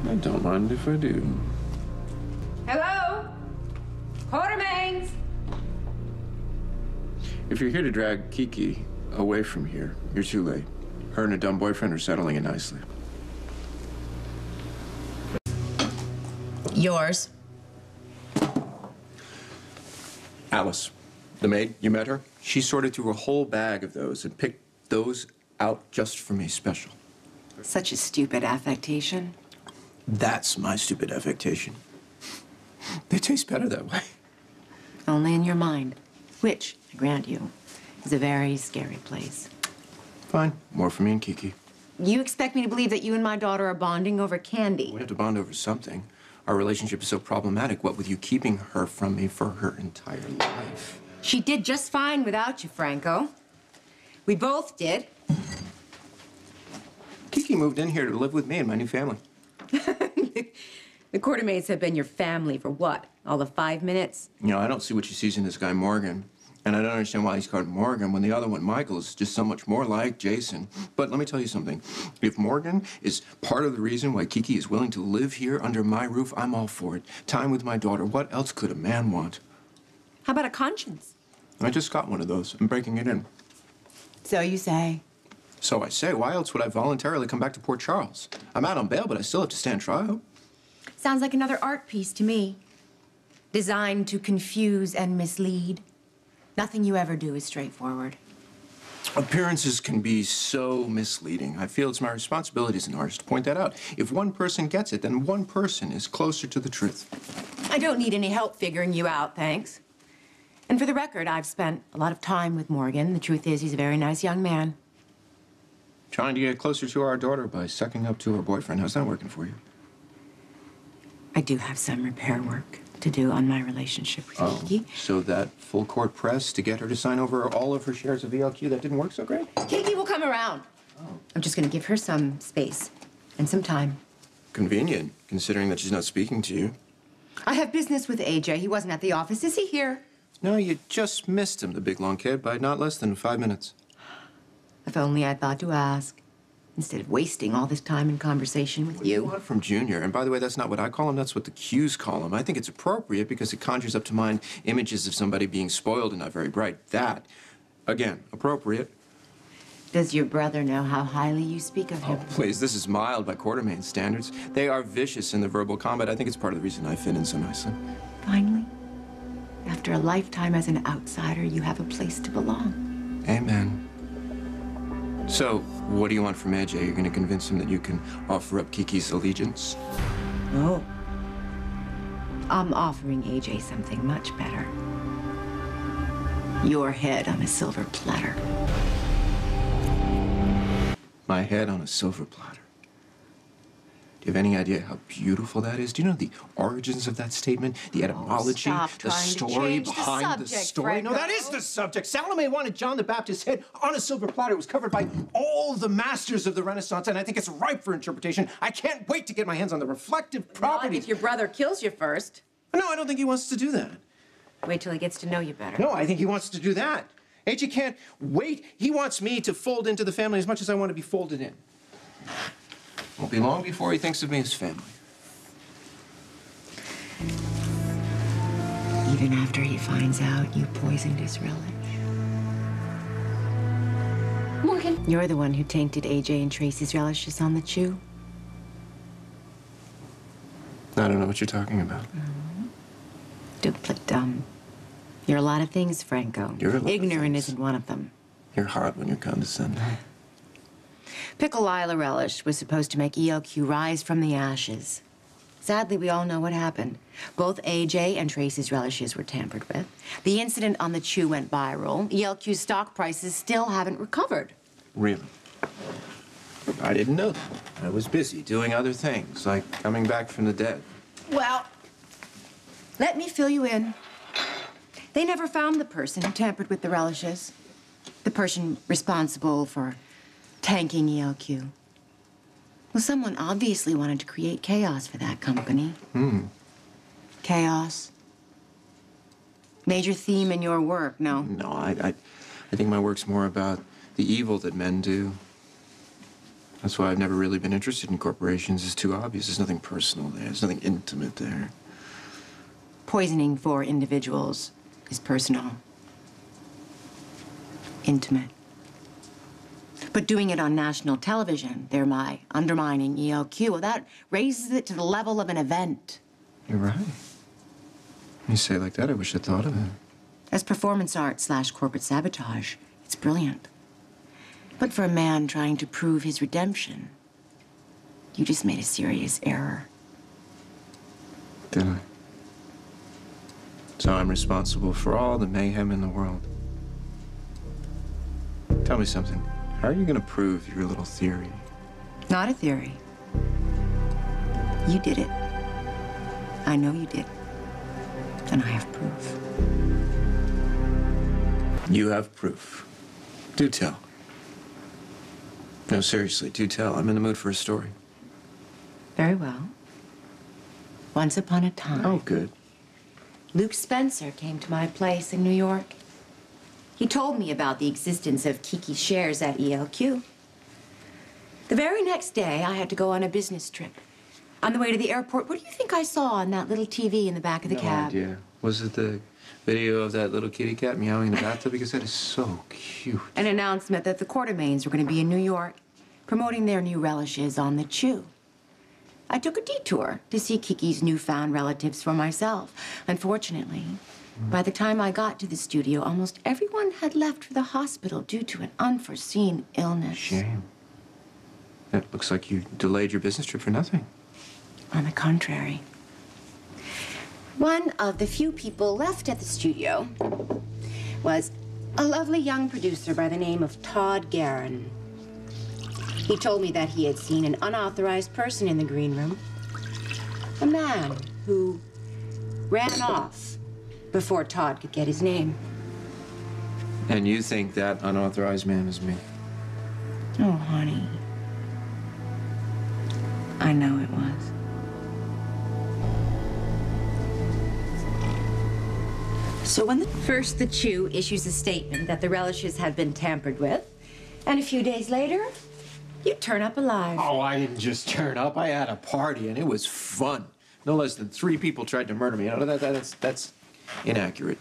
I don't mind if I do. Hello? Quartermains! If you're here to drag Kiki away from here, you're too late. Her and her dumb boyfriend are settling it nicely. Yours. Alice, the maid, you met her? She sorted through a whole bag of those and picked those out just for me special. Such a stupid affectation. That's my stupid affectation. They taste better that way. Only in your mind, which, I grant you, is a very scary place. Fine. More for me and Kiki. You expect me to believe that you and my daughter are bonding over candy? We have to bond over something. Our relationship is so problematic, what with you keeping her from me for her entire life. She did just fine without you, Franco. We both did. Kiki moved in here to live with me and my new family. The quartermaids have been your family for what? All the 5 minutes? You know, I don't see what she sees in this guy, Morgan. And I don't understand why he's called Morgan when the other one, Michael, is just so much more like Jason. But let me tell you something. If Morgan is part of the reason why Kiki is willing to live here under my roof, I'm all for it. Time with my daughter. What else could a man want? How about a conscience? I just got one of those. I'm breaking it in. So you say. So I say, why else would I voluntarily come back to Port Charles? I'm out on bail, but I still have to stand trial. Sounds like another art piece to me. Designed to confuse and mislead. Nothing you ever do is straightforward. Appearances can be so misleading. I feel it's my responsibility as an artist to point that out. If one person gets it, then one person is closer to the truth. I don't need any help figuring you out, thanks. And for the record, I've spent a lot of time with Morgan. The truth is, he's a very nice young man. Trying to get closer to our daughter by sucking up to her boyfriend. How's that working for you? I do have some repair work to do on my relationship with Kiki. So that full court press to get her to sign over all of her shares of ELQ, that didn't work so great? Kiki will come around. Oh. I'm just going to give her some space and some time. Convenient, considering that she's not speaking to you. I have business with AJ. He wasn't at the office. Is he here? No, you just missed him, the big long kid, by not less than 5 minutes. If only I'd thought to ask, instead of wasting all this time in conversation with What do you. you want from Junior? And by the way, that's not what I call him, that's what the Qs call him. I think it's appropriate because it conjures up to mind images of somebody being spoiled and not very bright. That, again, appropriate. Does your brother know how highly you speak of him? Oh, please, this is mild by Quartermain standards. They are vicious in the verbal combat. I think it's part of the reason I fit in so nicely. Finally, after a lifetime as an outsider, you have a place to belong. Amen. So, what do you want from AJ? You're going to convince him that you can offer up Kiki's allegiance? No. I'm offering AJ something much better. Your head on a silver platter. My head on a silver platter. Do you have any idea how beautiful that is? Do you know the origins of that statement? The etymology, the story behind the story? Franco. No, that is the subject. Salome wanted John the Baptist's head on a silver platter. It was covered by all the masters of the Renaissance, and I think it's ripe for interpretation. I can't wait to get my hands on the reflective properties. If your brother kills you first. No, I don't think he wants to do that. Wait till he gets to know you better. No, I think he wants to do that. AJ can't wait. He wants me to fold into the family as much as I want to be folded in. Won't be long before he thinks of me as family. Even after he finds out you poisoned his relish. Morgan. You're the one who tainted AJ and Tracy's relishes on the chew. I don't know what you're talking about. Don't play dumb. You're a lot of things, Franco. You're a lot of Ignorant things. isn't one of them. You're hard when you're condescending. Pickle Lila relish was supposed to make ELQ rise from the ashes. Sadly, we all know what happened. Both AJ and Tracy's relishes were tampered with. The incident on the chew went viral. ELQ's stock prices still haven't recovered. Really? I didn't know that. I was busy doing other things, like coming back from the dead. Well, let me fill you in. They never found the person who tampered with the relishes. The person responsible for tanking ELQ. Well, someone obviously wanted to create chaos for that company. Chaos. Major theme in your work, no? No, I think my work's more about the evil that men do. That's why I've never really been interested in corporations. It's too obvious. There's nothing personal there. There's nothing intimate there. Poisoning for individuals is personal, intimate. But doing it on national television, thereby undermining ELQ, well, that raises it to the level of an event. You're right. You say it like that, I wish I'd thought of it. As performance art / corporate sabotage, it's brilliant. But for a man trying to prove his redemption, you just made a serious error. Did I? So I'm responsible for all the mayhem in the world. Tell me something. How are you going to prove your little theory? Not a theory. You did it. I know you did. And I have proof. You have proof. Do tell. No, seriously, do tell. I'm in the mood for a story. Very well. Once upon a time, Oh, good. Luke Spencer came to my place in New York. He told me about the existence of Kiki's shares at ELQ. The very next day, I had to go on a business trip. On the way to the airport, what do you think I saw on that little TV in the back of the cab? No idea. Was it the video of that little kitty cat meowing in the bathtub? Because that is so cute. An announcement that the Quartermaines were going to be in New York, promoting their new relishes on the Chew. I took a detour to see Kiki's newfound relatives for myself. Unfortunately, by the time I got to the studio, almost everyone had left for the hospital due to an unforeseen illness. Shame. That looks like you delayed your business trip for nothing. On the contrary. One of the few people left at the studio was a lovely young producer by the name of Todd Guerin. He told me that he had seen an unauthorized person in the green room. A man who ran off before Todd could get his name. And you think that unauthorized man is me? Oh, honey. I know it was. So when first the Chew issues a statement that the relishes had been tampered with, and a few days later, you turn up alive. Oh, I didn't just turn up. I had a party, and it was fun. No less than 3 people tried to murder me. You know, that's inaccurate.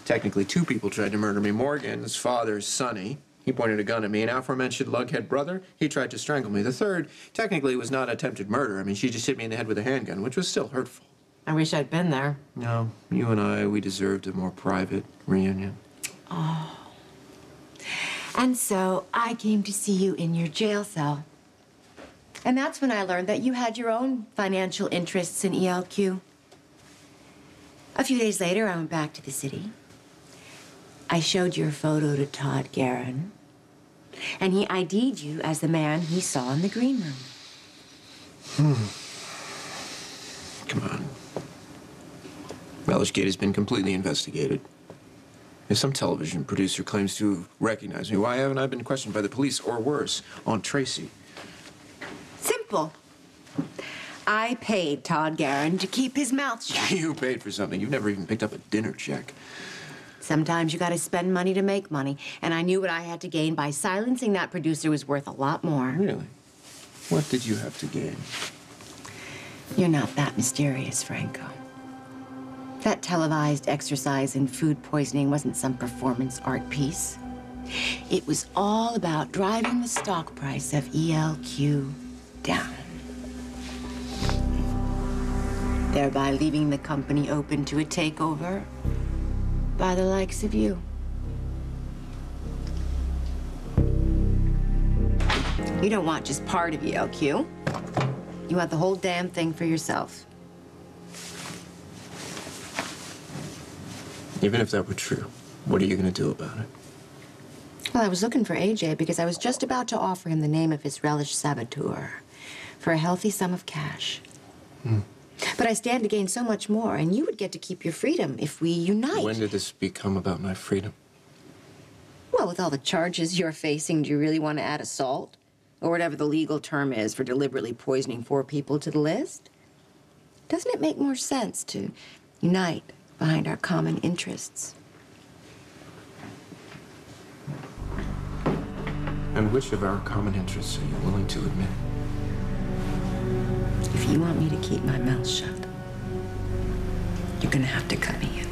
Technically, 2 people tried to murder me. Morgan's father, Sonny, he pointed a gun at me. An aforementioned lughead brother, he tried to strangle me. The third, technically, was not attempted murder. I mean, she just hit me in the head with a handgun, which was still hurtful. I wish I'd been there. No, you and I, we deserved a more private reunion. Oh. And so I came to see you in your jail cell. And that's when I learned that you had your own financial interests in ELQ. A few days later, I went back to the city. I showed your photo to Todd Guerin, and he ID'd you as the man he saw in the green room. Come on. Relishgate has been completely investigated. If some television producer claims to recognize me, why haven't I been questioned by the police, or worse, on Tracy? Simple. I paid Todd Guerin to keep his mouth shut. You paid for something. You've never even picked up a dinner check. Sometimes you gotta spend money to make money, and I knew what I had to gain by silencing that producer was worth a lot more. Really? What did you have to gain? You're not that mysterious, Franco. That televised exercise in food poisoning wasn't some performance art piece. It was all about driving the stock price of ELQ down, thereby leaving the company open to a takeover by the likes of you. You don't want just part of ELQ. You want the whole damn thing for yourself. Even if that were true, what are you going to do about it? Well, I was looking for AJ because I was just about to offer him the name of his relish saboteur for a healthy sum of cash. But I stand to gain so much more, and you would get to keep your freedom if we unite. When did this become about my freedom? Well, with all the charges you're facing, do you really want to add assault? Or whatever the legal term is for deliberately poisoning 4 people to the list? Doesn't it make more sense to unite behind our common interests? And which of our common interests are you willing to admit? If you want me to keep my mouth shut, you're gonna have to cut me in.